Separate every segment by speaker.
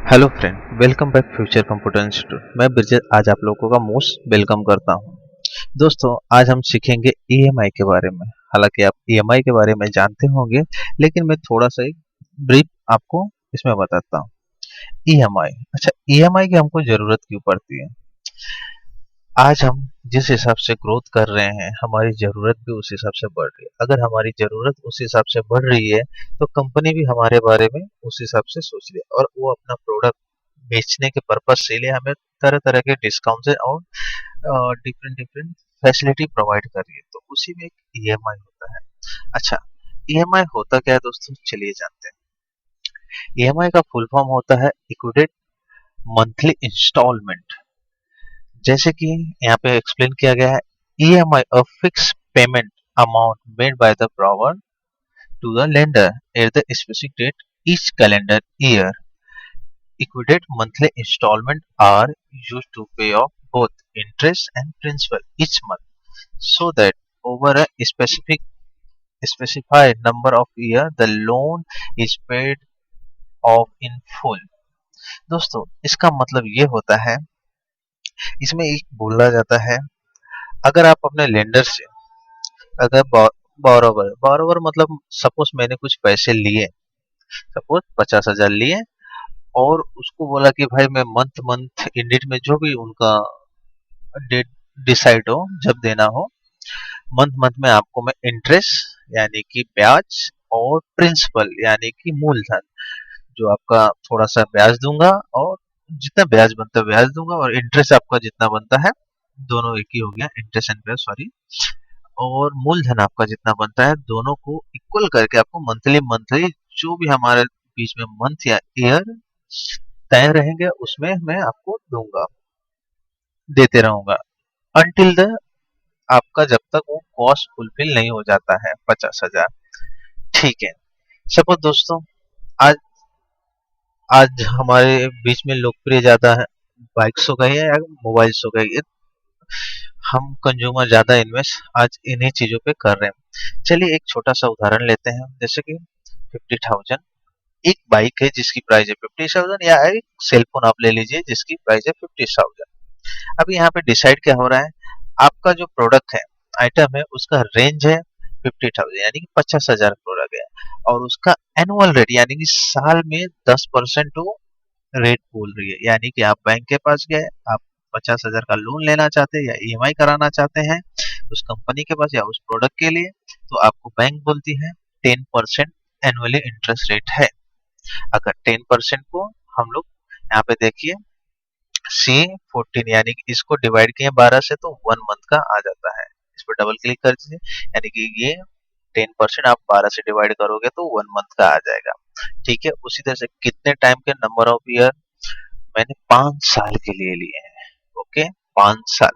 Speaker 1: Hello friend, welcome back future computer institute. मैं ब्रिजेश आज आप लोगों का मोस्ट वेलकम करता हूं। दोस्तों, आज हम सीखेंगे ईएमआई के बारे में। हालांकि आप ईएमआई के बारे में जानते होंगे, लेकिन मैं थोड़ा सा एक ब्रीफ आपको इसमें बताता हूं। ईएमआई, अच्छा, ईएमआई की हमको जरूरत क्यों पड़ती है? आज हम जिस हिसाब से ग्रोथ कर रहे हैं, हमारी जरूरत भी उस हिसाब से बढ़ रही है। अगर हमारी जरूरत उस हिसाब से बढ़ रही है, तो कंपनी भी हमारे बारे में उस हिसाब से सोच रही है और वो अपना प्रोडक्ट बेचने के पर्पज से लिए हमें तरह तरह के डिस्काउंट और डिफरेंट डिफरेंट फैसिलिटी प्रोवाइड कर रही है। तो उसी में एक ईएमआई होता है। अच्छा, ईएमआई होता क्या है दोस्तों, चलिए जानते हैं। ईएमआई का फुल फॉर्म होता है इक्विटेड मंथली इंस्टॉलमेंट। जैसे कि यहाँ पे एक्सप्लेन किया गया है, EMI a fix payment amount made by the borrower to the lender at the specific date each calendar year. Equated monthly installment are used to pay off both interest and principal each month, so that over a specified number of year the loan is paid off in full. दोस्तों, इसका मतलब ये होता है, इसमें एक बोला जाता है, अगर आप अपने लेंडर से, अगर बोरोवर मतलब सपोज मैंने कुछ पैसे लिए, सपोज 50,000 लिए, और उसको बोला कि भाई मैं मंथ मंथ इंडिट में जो भी उनका डेट डिसाइड हो, जब देना हो, मंथ मंथ में आपको मैं इंटरेस्ट यानी कि ब्याज और प्रिंसिपल यानी कि मूलधन, जो आपका थोड़ा सा ब्याज दूंगा, और जितना ब्याज बनता है ब्याज दूंगा, और इंटरेस्ट आपका जितना बनता है, दोनों एक ही हो गया, इंटरेस्ट एंड ब्याज, सॉरी, और मूलधन आपका जितना बनता है, दोनों को इक्वल करके आपको मंथली मंथली जो भी हमारे बीच में मंथ या ईयर तय रहेंगे उसमें मैं आपको दूंगा, देते रहूंगा, अनटिल द आपका जब तक वो कॉस्ट फुलफिल नहीं हो जाता है 50,000। ठीक है। सपोज दोस्तों, आज आज हमारे बीच में लोकप्रिय ज्यादा है, बाइक्स हो गई है या मोबाइल्स हो गई है। हम कंज्यूमर ज्यादा इन्वेस्ट आज इन्हीं चीजों पे कर रहे हैं। चलिए एक छोटा सा उदाहरण लेते हैं, जैसे कि 50,000 एक बाइक है जिसकी प्राइस है 50,000, या एक सेलफोन आप ले लीजिए जिसकी प्राइस है 50,000। अब यहाँ पे डिसाइड क्या हो रहा है, आपका जो प्रोडक्ट है, आइटम है, उसका रेंज है 50,000 यानी कि 50,000 प्रोडक्ट है, और उसका एनुअल रेट यानी कि साल में 10% वो रेट बोल रही है। यानी कि आप बैंक के पास गए, आप 50,000 का लोन लेना चाहते हैं या ईएमआई कराना चाहते हैं उस कंपनी के पास या उस प्रोडक्ट के लिए, तो आपको बैंक बोलती है 10% एनुअली इंटरेस्ट रेट है। अगर 10% को हम लोग यहाँ पे देखिए सी 14 यानी कि इसको डिवाइड किए 12 से, तो 1 मंथ का आ जाता है। इस पर डबल क्लिक कर दीजिए, यानी कि ये 10% आप 12 से डिवाइड करोगे तो 1 मंथ का आ जाएगा। ठीक है। उसी तरह से कितने टाइम के, नंबर ऑफ ईयर, मैंने 5 साल के लिए लिए हैं। ओके, 5 साल।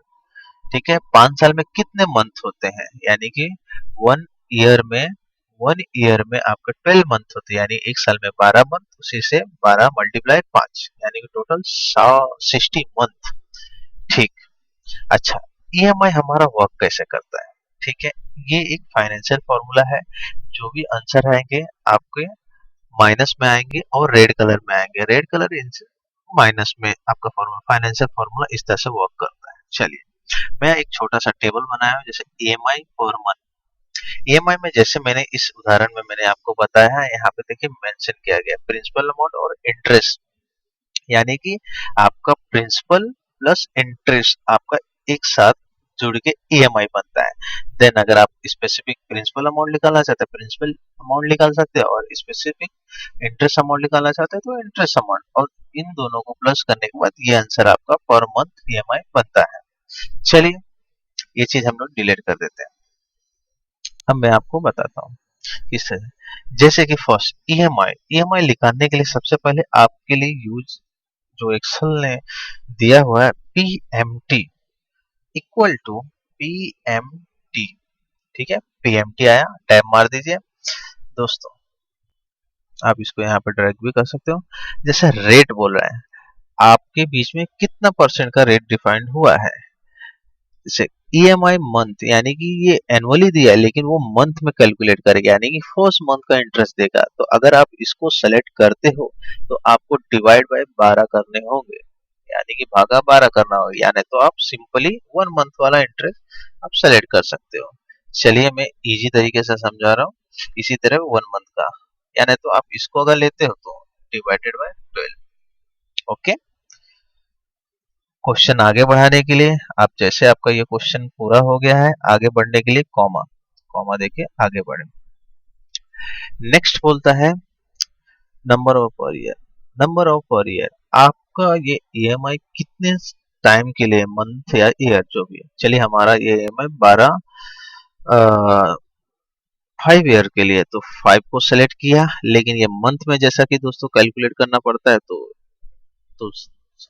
Speaker 1: ठीक है। 5 साल में कितने मंथ होते हैं, यानी कि वन ईयर में वन ईयर में आपके 12 मंथ होते हैं, यानी एक साल में 12 मंथ, उसी से 12 मल्टीप्लाई 5 यानी कि टोटल 60 मंथ। ठीक। अच्छा, ईएमआई हमारा वर्क कैसे करता है? ठीक है, ये एक फाइनेंशियल फॉर्मूला है। जो भी आंसर आएंगे आपके माइनस में आएंगे और रेड कलर में आएंगे। रेड कलर माइनस में आपका फॉर्मूला, फाइनेंशियल फॉर्मूला इस तरह से वर्क करता है। चलिए मैं एक छोटा सा टेबल बनाया हूं, जैसे ईएमआई पर मंथ। ईएमआई में जैसे मैंने इस उदाहरण में मैंने आपको बताया है, यहाँ पे देखिए मेंशन किया गया प्रिंसिपल अमाउंट और इंटरेस्ट, यानी कि आपका प्रिंसिपल प्लस इंटरेस्ट आपका एक साथ जुड़ के ईएमआई बनता है। देन अगर आप स्पेसिफिक प्रिंसिपल अमाउंट निकालना चाहते हैं, प्रिंसिपल अमाउंट निकाल सकते हैं, और स्पेसिफिक इंटरेस्ट अमाउंट निकालना चाहते हैं तो इंटरेस्ट अमाउंट, और इन दोनों को प्लस करने के बाद ये आंसर आपका पर मंथ ईएमआई बनता है। चलिए ये चीज हम लोग डिलीट कर देते हैं। अब मैं आपको बताता हूँ किस तरह। जैसे कि फर्स्ट ईएमआई, ईएमआई निकालने के लिए सबसे पहले आपके लिए यूज जो एक्सेल ने दिया हुआ है, पीएमटी इक्वल टू पीएमटी। ठीक है, पीएमटी आया, टैब मार दीजिए। दोस्तों, आप इसको यहाँ पे ड्रैग भी कर सकते हो। जैसे रेट बोल रहा है, आपके बीच में कितना परसेंट का रेट डिफाइंड हुआ है, जैसे ईएमआई मंथ यानी कि ये एनुअली दिया है लेकिन वो मंथ में कैलकुलेट करेगा यानी कि फर्स्ट मंथ का इंटरेस्ट देगा। तो अगर आप इसको सेलेक्ट करते हो तो आपको डिवाइड बाय 12 करने होंगे यानी कि भागा 12 करना होगा, यानी तो आप सिंपली 1 मंथ वाला इंटरेस्ट आप सेलेक्ट कर सकते हो। चलिए मैं इजी तरीके से समझा रहा हूँ। इसी तरह 1 मंथ का यानी तो आप इसको अगर लेते हो तो डिवाइडेड बाय 12। ओके, क्वेश्चन आगे बढ़ाने के लिए आप जैसे आपका ये क्वेश्चन पूरा हो गया है, आगे बढ़ने के लिए कॉमा कॉमा देके आगे बढ़े। नेक्स्ट बोलता है number of per year. Number of per year आपका ये ईएमआई कितने टाइम के लिए, मंथ या ईयर जो भी है। चलिए हमारा ये ईएमआई 5 ईयर के लिए, तो 5 को सेलेक्ट किया, लेकिन ये मंथ में जैसा कि दोस्तों कैलकुलेट करना पड़ता है तो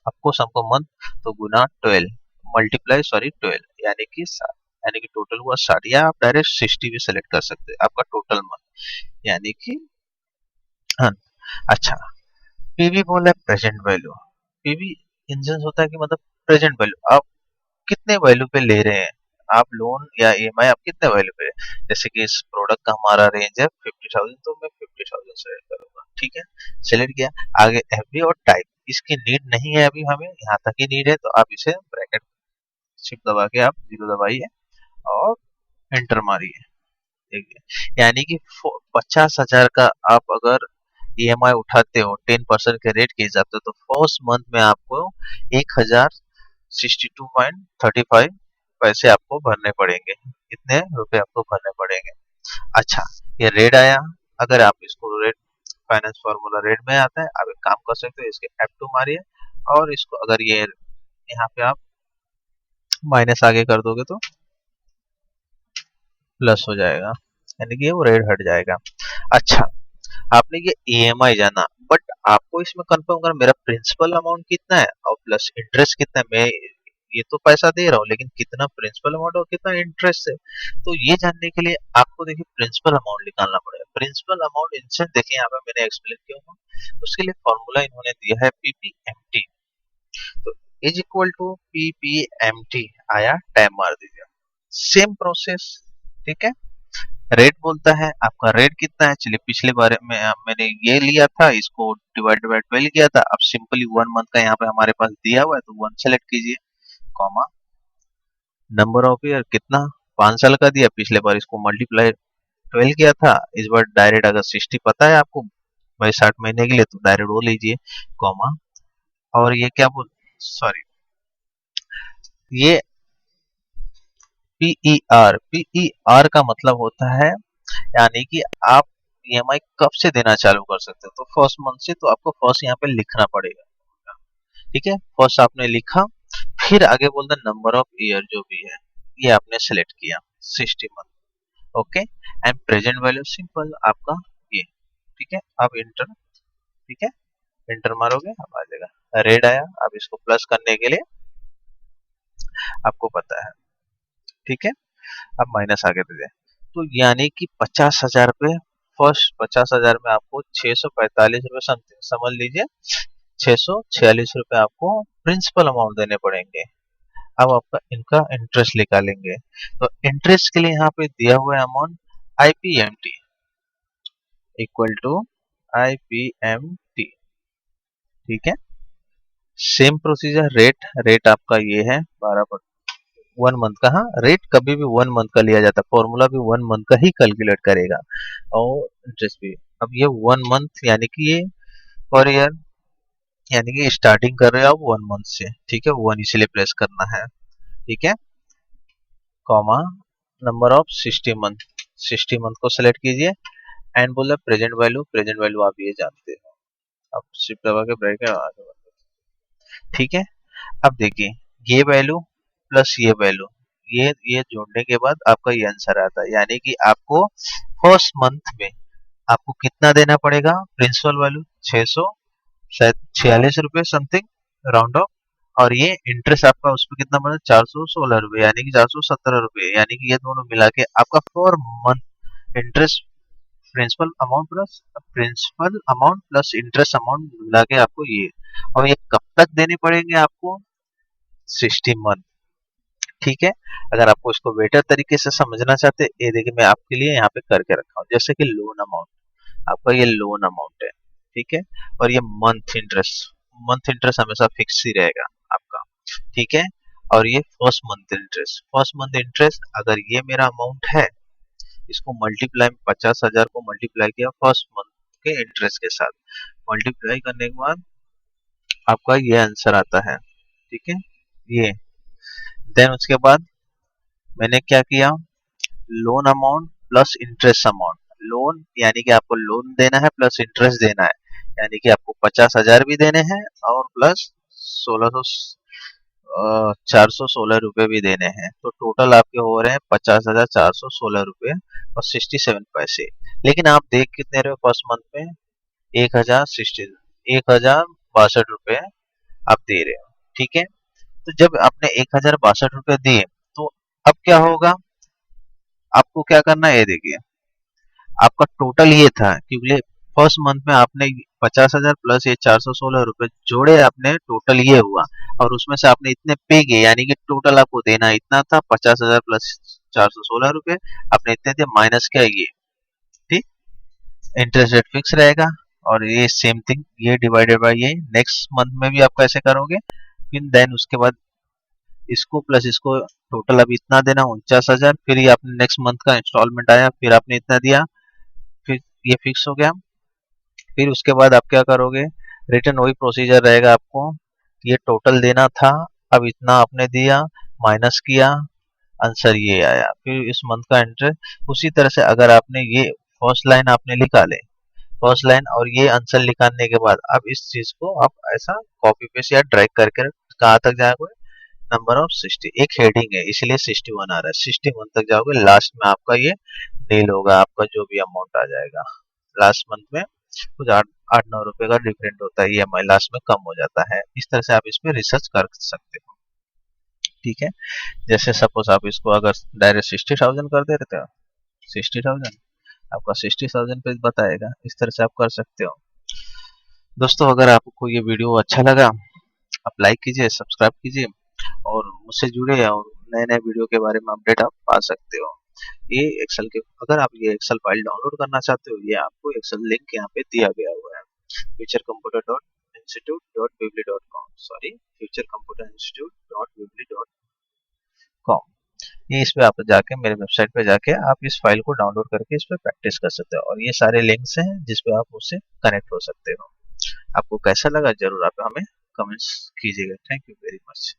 Speaker 1: आपको सबको मंथ तो गुना 12 मल्टीप्लाई 12 यानी कि 60, यानी कि टोटल हुआ 60, या आप डायरेक्ट 60 भी सेलेक्ट कर सकते हैं आपका टोटल मंथ यानी कि। हाँ, अच्छा, पीवी बोला है प्रेजेंट वैल्यू। पीवी इंजन होता है कि मतलब प्रेजेंट वैल्यू आप कितने वैल्यू पे ले रहे हैं, आप लोन या ईएमआई आप कितने वैल्यू पे। जैसे कि इस प्रोडक्ट का हमारा रेंज है 50,000 तो मैं 50,000 सेलेक्ट करूंगा, ठीक है, सेलेक्ट किया। आगे एफबी और टाइप इसकी नीड नहीं है अभी, हमें यहाँ तक ही नीड है तो आप इसे ब्रैकेट शिफ्ट दबा के आप 0 दबाइए और एंटर मारिए। देखिए यानी कि 50,000 का आप अगर ईएमआई उठाते हो 10% के रेट के हिसाब से तो फर्स्ट मंथ में आपको 1062.35 पैसे आपको भरने पड़ेंगे। कितने रुपए आपको भरने पड़ेंगे। अच्छा, ये रेट आया। अगर आप इसको रेट फाइनेंस फॉर्मूला रेट में आता है, आप एक काम कर सकते हो, इसके F2 मारिए और इसको अगर ये यहाँ पे आप माइनस आगे कर दोगे तो प्लस हो जाएगा, यानी कि वो रेट हट जाएगा। अच्छा, आपने ये ईएमआई जाना, बट आपको इसमें कंफर्म करना मेरा प्रिंसिपल अमाउंट कितना है और प्लस इंटरेस्ट कितना है। मैं ये तो पैसा दे रहा हूँ लेकिन कितना प्रिंसिपल अमाउंट और कितना इंटरेस्ट है, तो ये जानने के लिए आपको देखिए प्रिंसिपल अमाउंट निकालना पड़ेगा। प्रिंसिपल अमाउंट इनसे देखिए यहाँ पे मैंने एक्सप्लेन किया हूँ, उसके लिए फॉर्मूला इन्होंने दिया है पीपीएमटी। तो इज इक्वल टू पीपीएमटी आया, टाइम मार दीजिए, सेम प्रोसेस, ठीक है। रेट बोलता है आपका रेट कितना है। चलिए पिछले बार में मैंने ये लिया था, इसको डिवाइड बाय 12 किया था। अब सिंपली 1 मंथ का यहाँ पे हमारे पास दिया हुआ है तो 1 सेलेक्ट कीजिए, कॉमा नंबर ऑफ ईयर कितना 5 साल का दिया, पिछले बार इसको मल्टीप्लाई 12 किया था। इस बार डायरेक्ट अगर 60 पता है आपको भाई 60 महीने के लिए तो डायरेक्ट वो लीजिए, कॉमा और ये क्या बोल, सॉरी, ये पीईआर का मतलब होता है यानी कि आप ईएमआई कब से देना चालू कर सकते हो। तो फर्स्ट मंथ से, तो आपको फर्स्ट यहाँ पे लिखना पड़ेगा, ठीक है। फर्स्ट आपने लिखा, फिर आगे बोलते हैं नंबर ऑफ ईयर जो भी है ये आपने सेलेक्ट किया 60 month, okay. And present value simple आपका ये, ठीक है। अब इंटर, ठीक है, इंटर मारोगे अब आ जाएगा, रेड आया। अब इसको प्लस करने के लिए आपको पता है, ठीक है। अब माइनस आगे दे दे, तो यानी कि 50,000 पे फर्स्ट 50,000 में आपको 645 रुपए समथिंग समझ लीजिए, 646 रुपए आपको प्रिंसिपल अमाउंट देने पड़ेंगे। अब आपका इनका इंटरेस्ट निकालेंगे, तो इंटरेस्ट के लिए यहाँ पे दिया हुआ है amount IPMT equal to IPMT, ठीक है। सेम प्रोसीजर, रेट रेट आपका ये है 12, 1 मंथ का। हाँ, रेट कभी भी 1 मंथ का लिया जाता है, फॉर्मूला भी 1 मंथ का ही कैलकुलेट करेगा और इंटरेस्ट भी। अब ये 1 मंथ यानी कि ये पर ईयर यानी कि स्टार्टिंग कर रहे हो आप 1 मंथ से, ठीक है, 1 इसलिए प्लेस करना है, ठीक है, comma number of 60 month, 60 month को सेलेक्ट कीजिए एंड बोला प्रेजेंट वैल्यू, प्रेजेंट वैल्यू आप ये जानते हो, अब शिफ्ट दबा के ब्रेक आगे बढ़ते हैं, ठीक है। अब देखिए ये वैल्यू प्लस ये वैल्यू, ये जोड़ने के बाद आपका ये आंसर आता है, यानी कि आपको फर्स्ट मंथ में आपको कितना देना पड़ेगा, प्रिंसिपल वैल्यू 600 शायद 46 रुपए समथिंग राउंड ऑफ, और ये इंटरेस्ट आपका उस पर कितना बना 416 रुपए यानी कि 417 रुपए, यानी कि ये दोनों मिला के आपका for month interest, principal amount plus interest amount मिला के आपको ये, और ये कब तक देने पड़ेंगे आपको 60 मंथ, ठीक है। अगर आपको इसको बेटर तरीके से समझना चाहते हैं, ये देखिए मैं आपके लिए यहाँ पे करके रखा हूँ। जैसे कि लोन अमाउंट, आपका ये लोन अमाउंट है, ठीक है। और ये मंथ इंटरेस्ट हमेशा फिक्स ही रहेगा आपका, ठीक है। और ये फर्स्ट मंथ इंटरेस्ट अगर ये मेरा अमाउंट है, इसको मल्टीप्लाई 50,000 को मल्टीप्लाई किया फर्स्ट मंथ के इंटरेस्ट के साथ, मल्टीप्लाई करने के बाद आपका ये आंसर आता है, ठीक है। ये देन उसके बाद मैंने क्या किया, loan amount plus interest amount. Loan यानी कि आपको लोन देना है प्लस इंटरेस्ट देना है, यानी कि आपको 50,000 भी देने हैं और प्लस 416 रुपए भी देने हैं। तो टोटल आपके हो रहे हैं 50,416 रुपए और 67 पैसे। लेकिन आप देख कितने रहे हो फर्स्ट मंथ में, 1,62 आप दे रहे हो, ठीक है। तो जब आपने 1,062 दिए, तो अब क्या होगा, आपको क्या करना है, ये देखिए आपका टोटल ये था, क्योंकि फर्स्ट मंथ में आपने 50,000 प्लस ये 416 रुपए जोड़े, आपने टोटल ये हुआ। और उसमें से आपने इतने पे किए, यानी कि टोटल आपको देना इतना था, 50,000 प्लस 416 रुपए आपने इतने दिए, माइनस क्या ये, ठीक। इंटरेस्ट रेट फिक्स रहेगा। और ये सेम थिंग, ये डिवाइडेड बाय ये नेक्स्ट मंथ में भी आप कैसे करोगे, फिर देन उसके बाद इसको प्लस इसको, टोटल अभी इतना देना 49,000, फिर ये आपने नेक्स्ट मंथ का इंस्टॉलमेंट आया, फिर आपने इतना दिया, फिर ये फिक्स हो गया। फिर उसके बाद आप क्या करोगे, रिटर्न वही प्रोसीजर रहेगा आपको, ये टोटल देना था, अब इतना आपने दिया, माइनस किया, आंसर ये आया, फिर इस मंथ का इंटरेस्ट। उसी तरह से अगर आपने ये फर्स्ट लाइन आपने निकाले, फर्स्ट लाइन और ये आंसर निकालने के बाद अब इस चीज को आप ऐसा कॉपी पेस्ट या ड्रैग करके कहाँ तक जाओगे, नंबर ऑफ 60, एक हेडिंग है इसलिए 61 आ रहा है, 61 तक जाओगे, लास्ट में आपका ये नील होगा, आपका जो भी अमाउंट आ जाएगा लास्ट मंथ में कुछ 8-9 रुपए का डिफरेंट होता है, EMI लास्ट में कम हो जाता है। इस तरह से आप इसमें रिसर्च कर सकते हो, ठीक है। जैसे सपोज आप इसको अगर डायरेक्ट 60,000 कर देते हो, 60,000 आपका 60,000 पे बताएगा, इस तरह से आप कर सकते हो। दोस्तों अगर आपको ये वीडियो अच्छा लगा, आप लाइक कीजिए, सब्सक्राइब कीजिए और मुझसे जुड़े, और नए नए वीडियो के बारे में अपडेट आप पा सकते हो। ये एक्सेल के, अगर आप ये एक्सेल फाइल डाउनलोड करना चाहते हो, ये आपको एक्सेल लिंक यहाँ पे दिया गया हुआ है, futurecomputer.institute.weebly.com, सॉरी futurecomputer.institute.weebly.com। ये इस पे आप जाके मेरे वेबसाइट पे जाके आप इस फाइल को डाउनलोड करके इस पे प्रैक्टिस कर सकते हो, और ये सारे लिंक्स हैं जिस पे आप उससे कनेक्ट हो सकते हो। आपको कैसा लगा जरूर आप हमें कमेंट्स कीजिएगा। Thank you very much.